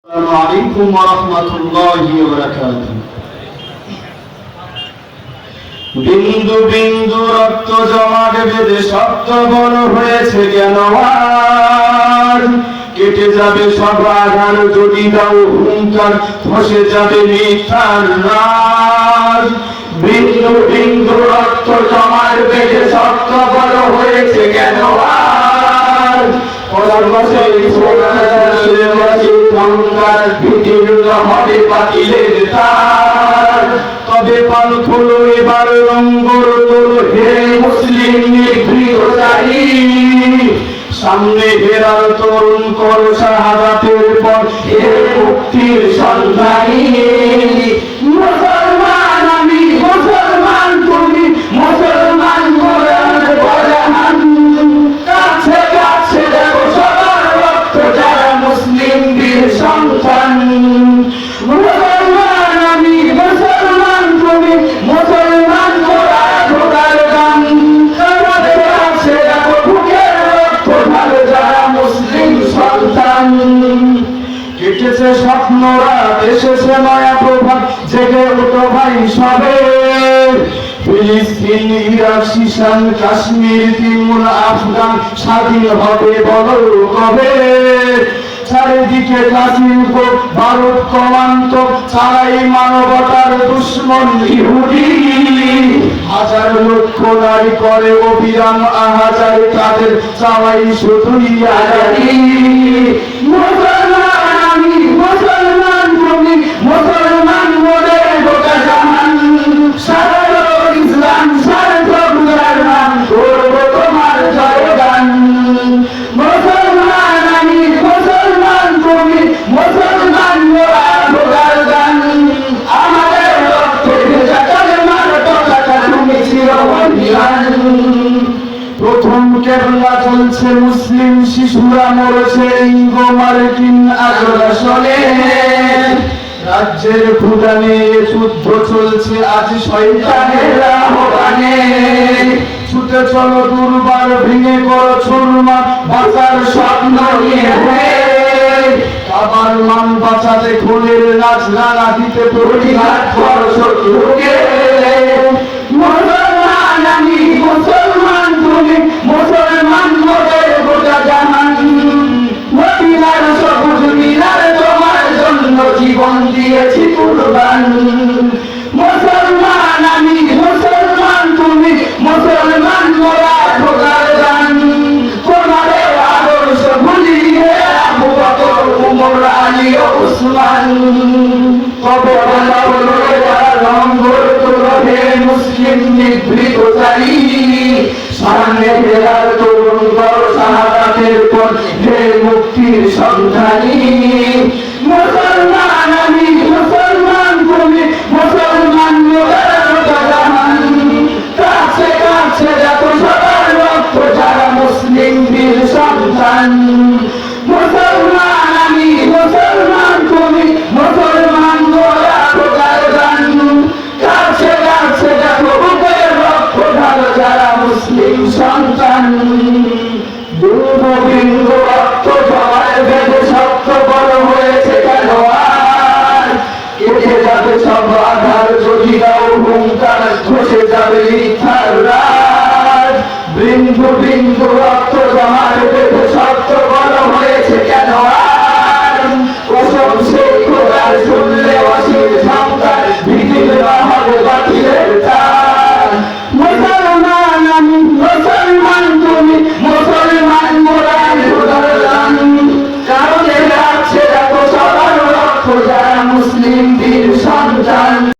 আসসালামু আলাইকুম ওয়া রাহমাতুল্লাহি ওয়া বারাকাতুহু। বিন্দু বিন্দু রক্ত জমাট বেঁধে শব্দ বড় হয়েছে কেন আজ? কেটে যাবে সব আঘাত যদি দাও হুঙ্কার, ধসে যাবে মিথ্যার রাজ। বিন্দু বিন্দু রক্ত জমাট বেঁধে শব্দ বড় হয়েছে কেন আজ? তবে পাল খোলো এবার রঙ্গর তোলো, হে মুসলিম নিভৃতচারী। সামনে হেরার তরুণ কর শাহাদাতের পর, হে মুক্তির সন্ধানী। মুসলমান আমি, মুসলমান তুমি, মুসলমান কোরআন বয়ান। কাছে কাছে দেখো সবার রক্ত যারা মুসলিম বীর সন্তান। মুসলমান আমি, মুসলমান তুমি, মুসলমান কোরআন খোদার গান। কাছে কাছে দেখো বুকের রক্ত ঢালে যারা মুসলিম সন্তান। কেটেছে স্বপ্ন রাত, এসেছে নয়া প্রভাত, জেগে ওঠো ভাই সবে। ফিলিস্তিন, ইরাক, শিশান, কাশ্মীর, তিমুর, আফগান স্বাধীন হবে বলো কবে? চারিদিকে কাশির কোপ, ভারত কমান্ত, চালাই মানবতার দুশ্মন ইহুদি। হাজার লক্ষ নারী করে অভিযান আহাজারি, তাদের চাওয়াই শুধুই আজাদি। মুসলমান আমি, মুসলমান তুমি, মুসলমান বলে গোটা জাহান। সারা ইসলাম সার্থক জাহান, করবো তোমার জয়গান। মুসলমান আমি, মুসলমান তুমি, মুসলমান মোরা খোদার গান। আমাদের রক্তে ভেজা কালেমার পতাকা, তুমি চিরবন্দিয়ান। প্রথম কেবলা চলছে, মুসলিম শিশুরা মরছে ইঙ্গো মার্কিন আগ্রাসনে। রাজ্যের ভুটানে যুদ্ধ চলছে আজ শয়তানের আহ্বানে। ছুটে চলো দুর্বার, ভেঙে করো চুরমার, বাঁচার স্বপ্ন নিয়ে। আবার মান বাঁচাতে খুনের নাচ রাঙা দিতে প্রতিঘাত করো শত্রুকে। মুসলমান আমি, মুসলমান তুমি, মুসলমান মোদের গোটা জাহান। মদিনার সবুজ মিনার তোমার জন্য জীবন দিয়েছি কুরবান। মুসলমান আমি, মুসলমান তুমি, মুসলমান মোরা খোদার গান। তোমাদের আদর্শ ভুলিয়ে আবু বকর, উমর, আলী ও উসমান। তবে রঙ্গর তোলো, হে মুসলিম নিভৃতচারী। সামনে হেরার তরুণ কর শাহাদাতের পর, হে মুক্তির সন্ধানী।